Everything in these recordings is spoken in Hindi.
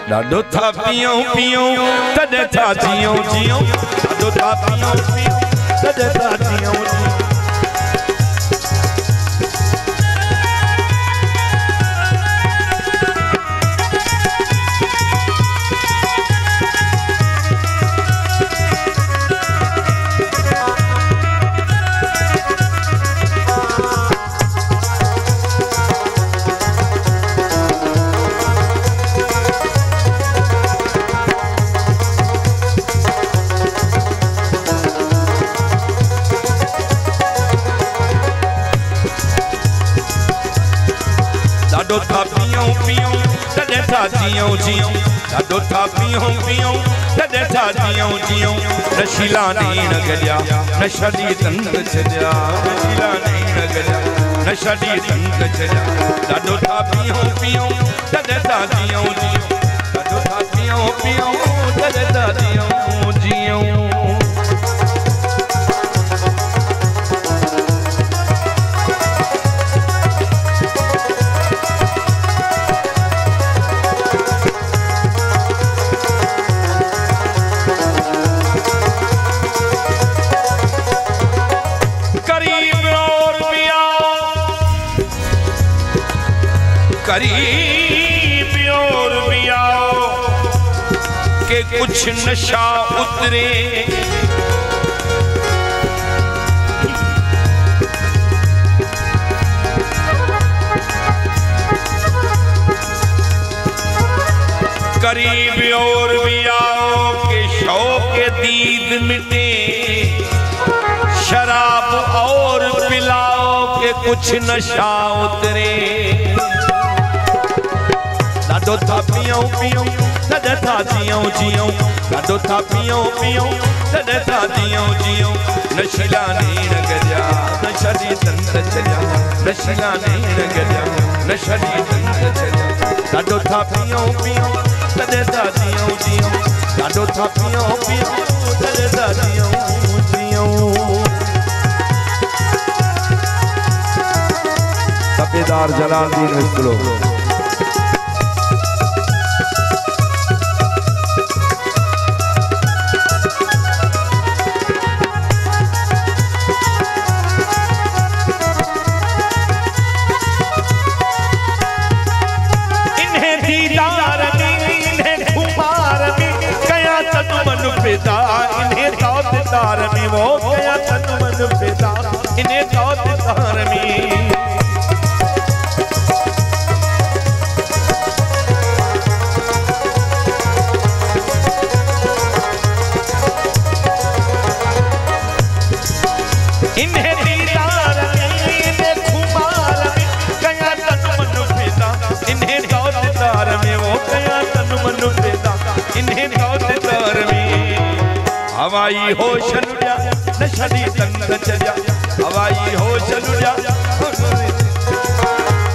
ॾाढो था पियूं पियूं तॾहिं था जियूं जियूं ॾाढो था पियूं पियूं तॾहिं था जियूं जियूं ॾाढो था पियूं पियूं तॾहिं था जियूं जियूं ॾाढो था पियूं पियूं तॾहिं था जियूं जियूं नशीला नीण गॾिया नशा ॾी तंग छॾिया नशीला नीण गॾिया नशा ॾी तंग छॾिया ॾाढो था पियूं पियूं तॾहिं था जियूं जियूं ॾाढो था पियूं पियूं तॾहिं था जियूं जियूं करीब और भी आओ के कुछ नशा उतरे करीब और भी आओ के शौक दीद मिटे शराब और पिलाओ के कुछ नशा उतरे ॾाढो था पियूं पियूं तॾहिं था जियूं जियूं ॾाढो था पियूं पियूं तॾहिं था जियूं जियूं नशीला नीण गॾिया नशा ॾी तंग छॾिया नशीला नीण गॾिया नशा ॾी तंग छॾिया ॾाढो था पियूं पियूं तॾहिं था जियूं जियूं ॾाढो था पियूं पियूं तॾहिं था जियूं जियूं तपेदार जलालुद्दीन मिस्किलो इन्हें तार में वो गया तन मन फिदा इन्हें तार में इन्हें दीदार में इन्हें खुमार में गया तन मन फिदा इन्हें तार में वो गया तन मन फिदा इन्हें तार में हवाई होश लुड़िया नशा दी तंग चलिया हवाई होश लुड़िया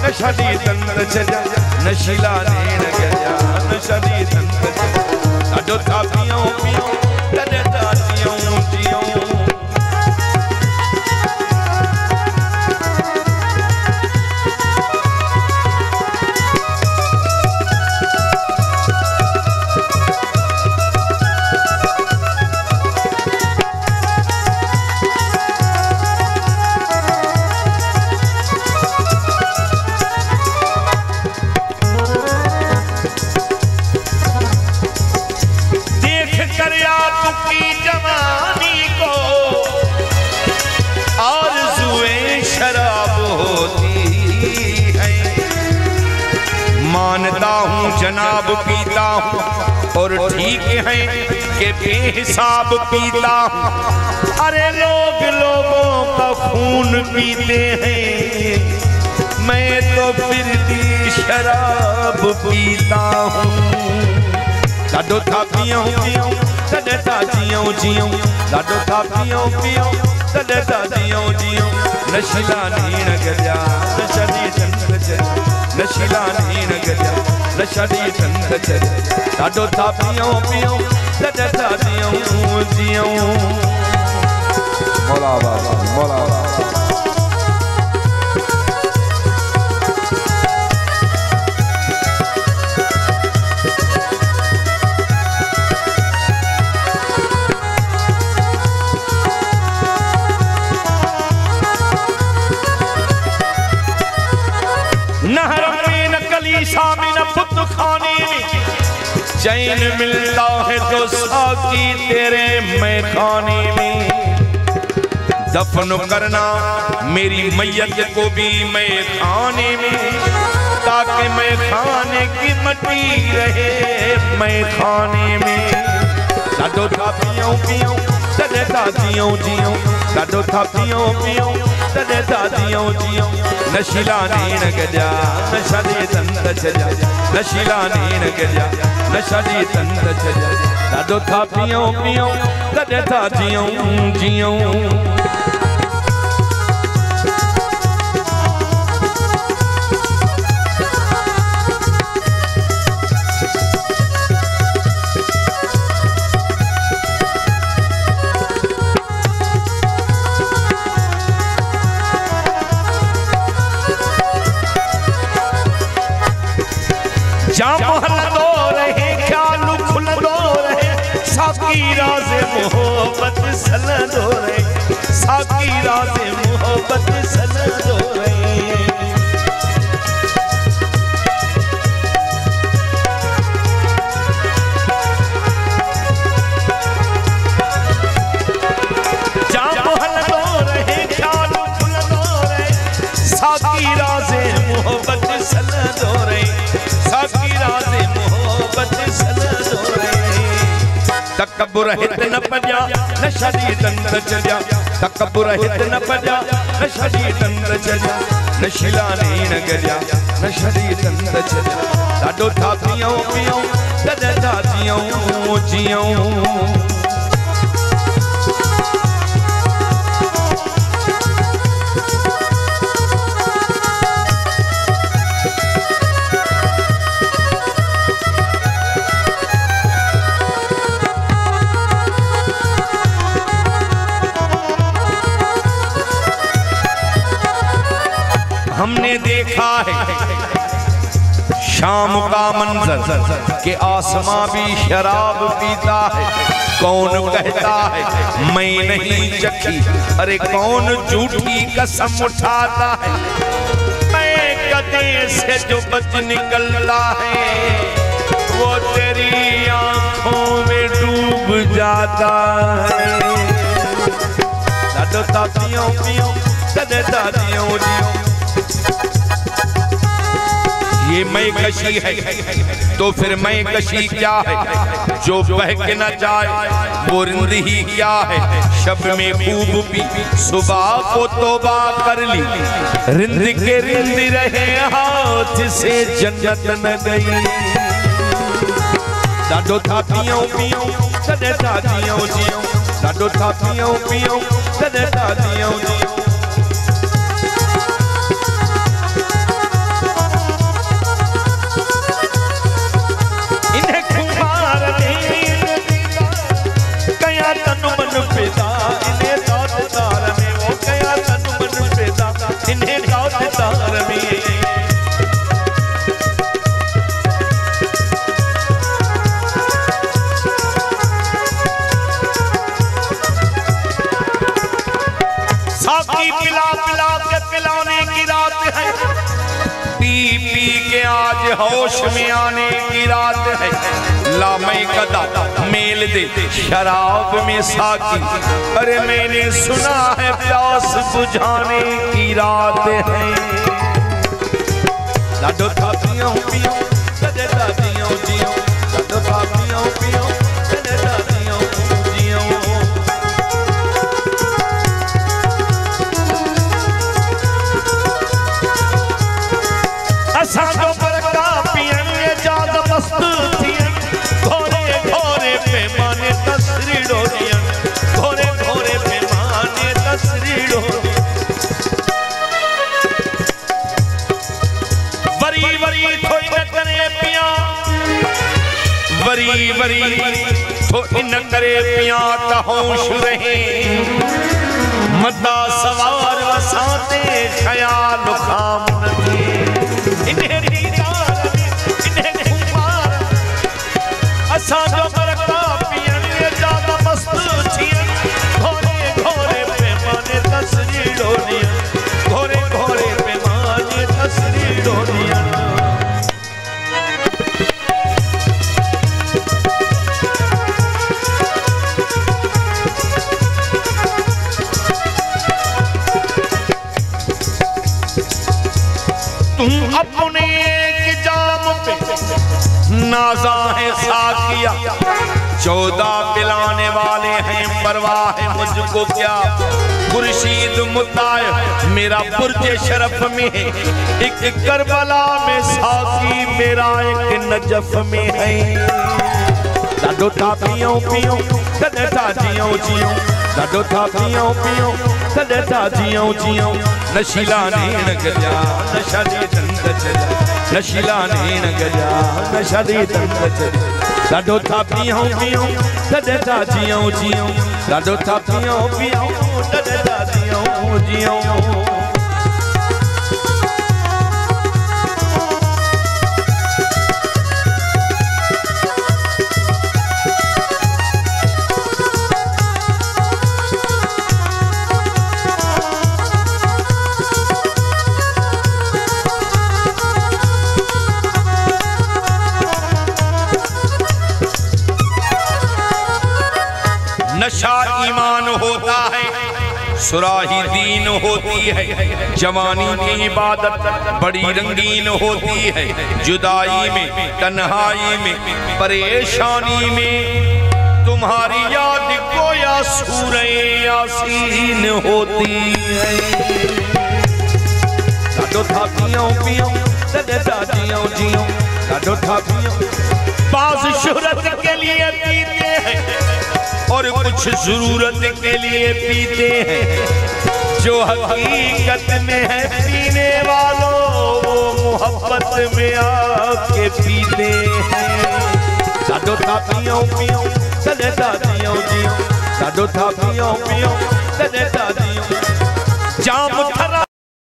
नशा दी तंग चलिया नशीला नीण गॾिया नशा दी तंग चलिया ॾाढो था पियूं पियूं तॾहिं था जियूं जियूं मानता हूँ जनाब पीता हूँ और ठीक है कि बेहिसाब पीता हूँ अरे लोग लोगों का खून पीते हैं मैं तो फिर भी शराब पीता हूँ ॾाढो था पियूं पियूं तॾहिं था जियूं जियूं ॾाढो था पियूं पियूं तॾहिं था जियूं जियूं नशीला नीण गॾिया नशा दी तंग छॾिया नशीला नीण गॾिया नशा दी तंग छॾिया ॾाढो था पियूं पियूं तॾहिं था जियूं जियूं मौला बाबा मौला बाबा चैन मिलता है तो साकी तेरे मैखाने में। दफन करना मेरी मैयत को भी मैखाने में, ताकि मैखाने की मट्टी रहे मैखाने में। लाडो था पियो पियो तने था जियो जियो, लाडो था पियो पियो तने था जियो जियो। नशीला नीन गजा नशा दी तंद चजा, नशीला नीन गजा नशा दी तंद चजा। लाडो था पियो पियो तने था जियो जियो। जामहल दो रहे ख्याल खुल दो रहे, साकी राज मोहब्बत सल दो रहे, साकी राज मोहब्बत सल दो रहे। जामहल दो रहे ख्याल खुल दो रहे, साकी राज मोहब्बत सल दो रहे, साकी राज़े मोहब्बत सल दो रहे। तकब्बुर हित न पजा नशा दी तंद चजा, तकब्बुर हित न पजा नशा दी तंद चजा। नशीला नीन गजा नशा दी तंद चजा। लाडो था पियो पियो तने था जियो जियो। हमने देखा है शाम का मंजर कि आसमां भी शराब पीता है। कौन कहता है मैं नहीं चखी, अरे कौन झूठी कसम उठाता है। मैं गधे से जो बच निकलता है, वो तेरी आंखों में डूब जाता है। लाडो ता पियो पियो तने ता जियो जियो। ये मैं कशी है तो फिर मैं कशी क्या है, जो बह के न जाए वो रिंद ही क्या है। शब में खूब पी सुबह को तौबा कर ली, रिंद के रिंद रहे हाथ से जन्नत न गई। लाडो था पियो पियो तने था जियो जियो, लाडो था पियो पियो तने था जियो जियो। साकी पिला पिला के पिलाने की रात है, पी पी के आज होश में आने की रात है। लामै कदा मेल दे शराब में साकी, अरे मैंने सुना है प्यास बुझाने की रात है। लाडो था पियो पियो तने था जियो जियो, लाडो था पियो पियो तने था जियो जियो। असांजो बरका पियन जाद मस्त थियन, घोरे घोरे पैमाने तस्रीड़ो दियन, घोरे घोरे पैमाने तस्रीड़ो। वरी वरी थोई न करे पिया, वरी वरी थोई न करे पिया त होश रहे। मदा सवार वसाते ख्याल खाम नदी, इन्हें दीदार इन्हें खुमार। असांजो बरका पियन जादा मस्त थियन, घोरे घोरे पैमाने तस्रीड़ो दियन, घोरे घोरे पैमाने तस्रीड़ो दियन। नाजा है साकिया 14 पिलाने वाले हैं, परवाह है मुझको क्या। खुर्शीद मुताय मेरा पुरजे शरफ में है, एक करबला में साकी मेरा एक नजफ में है। लाडो था पियो पियो कदे था जियो जियो, लाडो था पियो पियो कदे था जियो जियो। नशीला नैन गजा नशा दी तंद चला, नशीला नैन गजा नशा दी तंद चला। लाडो था पियो पियो कदे था जियो जियो, लाडो था पियो पियो कदे था जियो जियो। नशा ईमान होता है, सुराही दीन होती है, जवानी की इबादत बड़ी रंगीन होती है। जुदाई में तन्हाई में परेशानी में तुम्हारी याद को या सूरे यासीन होती है। लाडो था पियो पियो कदे था जियो जियो, लाडो था पियो। बाज़ शोहरत के लिए पीते हैं और कुछ जरूरत के लिए पीते हैं। जो हकीकत में है पीने वालों वो मोहब्बत में आके पीते हैं। लाडो था पियो पियो कदे था जियो जियो, लाडो था पियो पियो